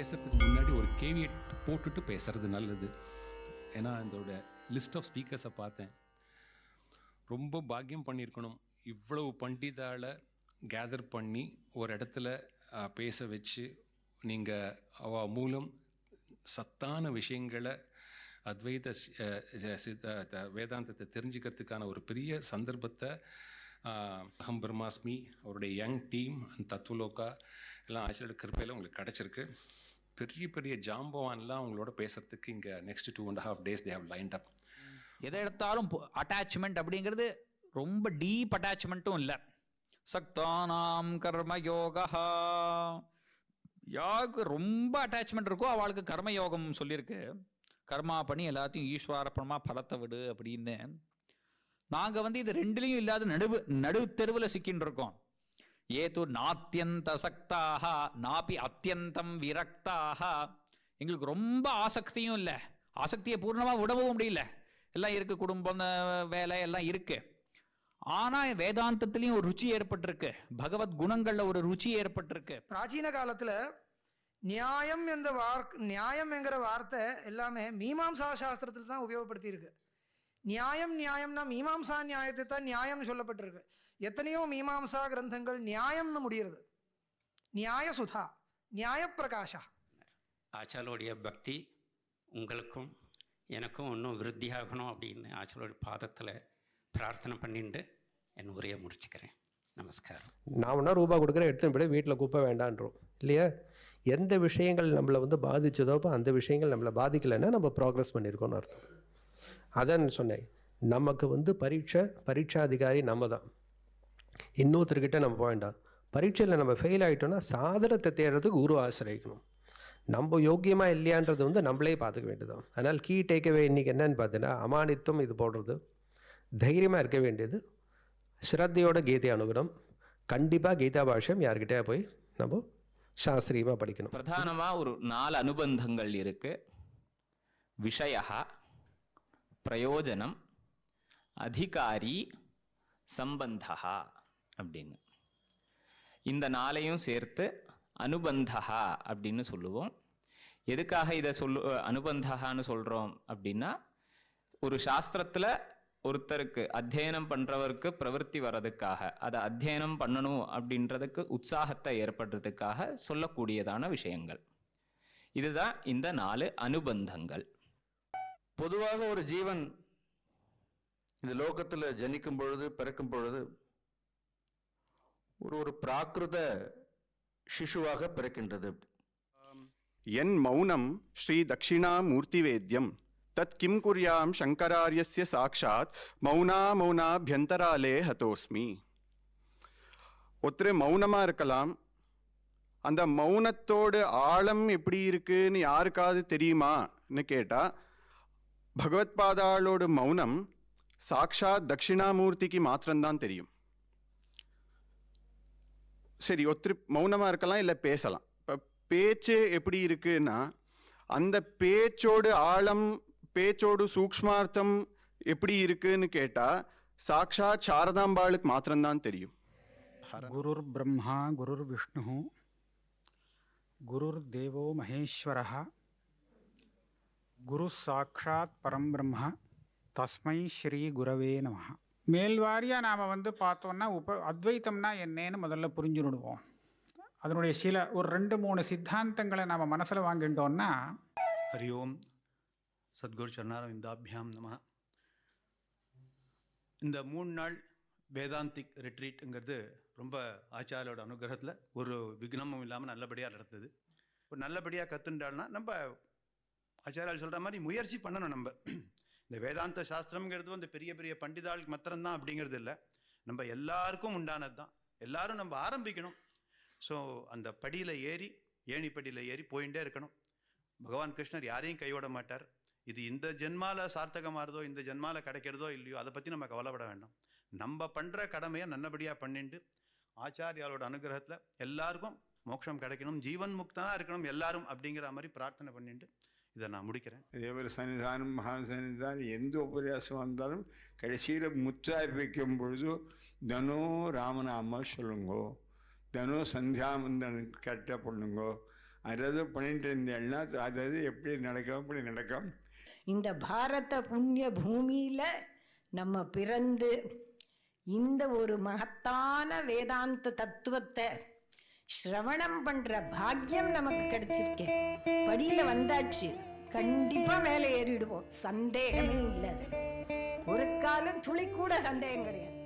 பேசுறதுக்கு முன்னாடி ஒரு கேவியட் போட்டுட்டு பேசுறது நல்லது. ஏன்னா இதோட லிஸ்ட் ஆஃப் ஸ்பீக்கர்ஸை பார்த்தேன். ரொம்ப பாக்கியம் பண்ணியிருக்கணும். இவ்வளவு பண்டிதால கேதர் பண்ணி ஒரு இடத்துல பேச வச்சு நீங்கள் அவ மூலம் சத்தான விஷயங்களை அத்வைத வேதாந்தத்தை தெரிஞ்சுக்கிறதுக்கான ஒரு பெரிய சந்தர்ப்பத்தை அகம் பிரம்மாஸ்மி அவருடைய யங் டீம் தத்துவலோகா எல்லாம் ஆச்சரிய கிருப்பையில் உங்களுக்கு கிடச்சிருக்கு. பெரிய பெரிய ஜாம்பவான்லாம் அவங்களோட பேசுறதுக்கு இங்கே next 2.5 days they have lined up. எதை எடுத்தாலும் அட்டாச்மெண்ட் அப்படிங்கிறது ரொம்ப டீப் அட்டாச்மெண்ட்டும் இல்லை. சக்தானாம் கர்ம யோகா, யாருக்கு ரொம்ப அட்டாச்மெண்ட் இருக்கோ அவளுக்கு கர்மயோகம் சொல்லியிருக்கு. கர்மா பண்ணி எல்லாத்தையும் ஈஸ்வரப்பணமா பலத்தை விடு அப்படின்னு. நாங்கள் இது ரெண்டுலையும் இல்லாத நடு தெருவில் சிக்கின்னு இருக்கோம். ஏது நாத்தியந்த சக்தாக நாபி அத்தியந்தம் விரக்தாக. எங்களுக்கு ரொம்ப ஆசக்தியும் இல்லை, ஆசக்தியை பூர்ணமாக விடவும் முடியல. எல்லாம் இருக்கு, குடும்பம் வேலை எல்லாம் இருக்கு. ஆனால் வேதாந்தத்திலையும் ஒரு ருச்சி ஏற்பட்டிருக்கு, பகவத் குணங்களில் ஒரு ருச்சி ஏற்பட்டிருக்கு. பிராச்சீன காலத்தில் நியாயம் என்கிற வார்த்தை எல்லாமே மீமாம்சா சாஸ்திரத்தில் தான் உபயோகப்படுத்தியிருக்கு. நியாயம்னா மீமாம்சா நியாயத்தை தான் நியாயம் சொல்லப்பட்டிருக்கு. எத்தனையோ மீமாம்சா கிரந்தங்கள் நியாயம்னு முடிகிறது. நியாய சுதா, நியாய பிரகாஷா. ஆச்சாரியோடைய பக்தி உங்களுக்கும் எனக்கும் இன்னும் விருத்தியாகணும் அப்படின்னு ஆச்சாரியோட பாதத்தில் பிரார்த்தனை பண்ணிட்டு என் உரையை முடிச்சுக்கிறேன். நமஸ்காரம். நான் ஒன்றா ரூபா கொடுக்குறேன், எடுத்துன்னு போய் வீட்டில் குப்பை வேண்டான்றோம் இல்லையா? எந்த விஷயங்கள் நம்மளை பாதிச்சதோ அந்த விஷயங்கள் நம்மளை பாதிக்கலைன்னா நம்ம ப்ராக்ரஸ் பண்ணியிருக்கோன்னு அர்த்தம். அதான் சொன்னேன், நமக்கு பரீட்சாதிகாரி நம்ம தான். இன்னொருத்தர்கிட்ட நம்ம போக வேண்டாம். பரீட்சையில் நம்ம ஃபெயில் ஆகிட்டோம்னா சாதனத்தை தேடுறதுக்கு குரு ஆசிரியக்கணும். நம்ம யோக்கியமாக இல்லையான்றது நம்மளே பார்த்துக்க வேண்டியதான். அதனால் கீ டேக்அவே இன்றைக்கி என்னன்னு பார்த்தீங்கன்னா, அமானித்தம் இது போடுறது, தைரியமாக இருக்க வேண்டியது, ஸ்ரத்தையோட கீதை அணுகணும். கண்டிப்பாக கீதா பாஷ்யம் யார்கிட்டயா போய் நம்ம சாஸ்திரியமாக படிக்கணும். பிரதானமாக ஒரு 4 அனுபந்தங்கள் இருக்கு. விஷய, பிரயோஜனம், அதிகாரி, சம்பந்தா அப்படின்னு. இந்த 4ஐயும் சேர்த்து அனுபந்தா அப்படின்னு சொல்லுவோம். எதுக்காக இதை அனுபந்தான்னு சொல்கிறோம் அப்படின்னா, ஒரு சாஸ்திரத்தில் ஒருத்தருக்கு அத்தியனம் பண்ணுறவருக்கு பிரவருத்தி வர்றதுக்காக, அதை அத்தியனம் பண்ணணும் அப்படின்றதுக்கு உற்சாகத்தை ஏற்படுறதுக்காக சொல்லக்கூடியதான விஷயங்கள். இதுதான் இந்த 4 அனுபந்தங்கள். பொதுவாக ஒரு ஜீவன் இந்த லோகத்தில் ஜனிக்கும் பொழுது, பிறக்கும் பொழுது ஒரு பிராகிருத சிசுவாக பிறக்கின்றது. என் மௌனம் ஸ்ரீ தட்சிணாமூர்த்திவேத்யம் தத் கிம் குர்யாம் சங்கராரியஸ்ய சாக்ஷாத் மௌனாபியந்தராலே ஹதோஸ்மி. ஒருத்தர் மௌனமாக இருக்கலாம், அந்த மௌனத்தோட ஆழம் எப்படி இருக்குன்னு யாருக்காவது தெரியுமான்னு கேட்டால், பகவத்பாதாளோட மௌனம் சாக்ஷாத் தட்சிணாமூர்த்திக்கு மாத்திரம்தான் தெரியும். சரி, ஒருத்தர் மௌனமாக இருக்கலாம், இல்லை பேசலாம். இப்போ பேச்சு எப்படி இருக்குன்னா, அந்த பேச்சோடு ஆழம், பேச்சோடு சூக்ஷ்மார்த்தம் எப்படி இருக்குன்னு கேட்டால் சாக்ஷாத் சாரதாம்பாளுக்கு மாத்திரம்தான் தெரியும். குருர் பிரம்மா குருர் விஷ்ணு குருர் தேவோ மகேஸ்வரः குரு சாக்ஷாத் பரம்பிரம்ம தஸ்மை ஸ்ரீ குரவே நமः. மேல்வாரியாக நாம் பார்த்தோன்னா அத்வைத்தம்னா என்னன்னு முதல்ல புரிஞ்சுடுவோம். அதனுடைய ஒரு 2-3 சித்தாந்தங்களை நாம் மனசில் வாங்கிட்டோன்னா, ஹரி ஓம் சத்குரு சரணாரவிந்தாபியாம் நம. இந்த 3 நாள் வேதாந்திக் ரிட்ரீட்டுங்கிறது ரொம்ப ஆச்சாரியோட அனுகிரகத்தில் ஒரு விக்னமும் இல்லாமல் நல்லபடியாக நடந்தது. ஒரு நல்லபடியாக கற்றுண்டாள்னா நம்ம ஆச்சாரியால் சொல்கிற மாதிரி முயற்சி பண்ணணும். நம்ம இந்த வேதாந்த சாஸ்திரம்ங்கிறது வந்து பெரிய பெரிய பண்டிதாளுக்கு மாத்திரம்தான் அப்படிங்கிறது இல்லை, நம்ம எல்லாருக்கும் உண்டானது தான். எல்லாரும் நம்ம ஆரம்பிக்கணும். ஸோ அந்த படியில் ஏறி, ஏணிப்படியில் ஏறி போயிட்டே இருக்கணும். பகவான் கிருஷ்ணர் யாரையும் கைவிட மாட்டார். இது இந்த ஜென்மால சார்த்தகமாகிறதோ இந்த ஜென்மால கிடைக்கிறதோ இல்லையோ அதை பற்றி நம்ம கவலைப்பட வேண்டாம். நம்ம பண்ணுற கடமையை நல்லபடியாக பண்ணிட்டு ஆச்சாரியாலோட அனுகிரகத்தில் எல்லாருக்கும் மோட்சம் கிடைக்கணும், ஜீவன் முக்தனாக இருக்கணும் எல்லாரும் அப்படிங்கிற மாதிரி பிரார்த்தனை பண்ணிட்டு இதை நான் முடிக்கிறேன். தேவர சன்னிதானம், மகான் சன்னிதானம், எந்த உபரியாசம் வந்தாலும் கடைசியில் முற்றாய் வைக்கும் பொழுது தினம் ராமநாமா சொல்லுங்கோ, தினம் சந்தியாவந்தன் கரெக்டாக பண்ணுங்கோ, அதாவது பண்ணிட்டு இருந்தேன்னா அதாவது எப்படி நடக்கும் அப்படி நடக்கும். இந்த பாரத புண்ணிய பூமியில நம்ம பிறந்து இந்த ஒரு மகத்தான வேதாந்த தத்துவத்தை ஸ்ரவணம் பண்ற பாக்கியம் நமக்கு கிடைச்சிருக்கே. படியில வந்தாச்சு, கண்டிப்பா மேலே ஏறிடுவோம், சந்தேகமே இல்லை. ஒரு காலம் துளி கூட சந்தேகம் கிடையாது.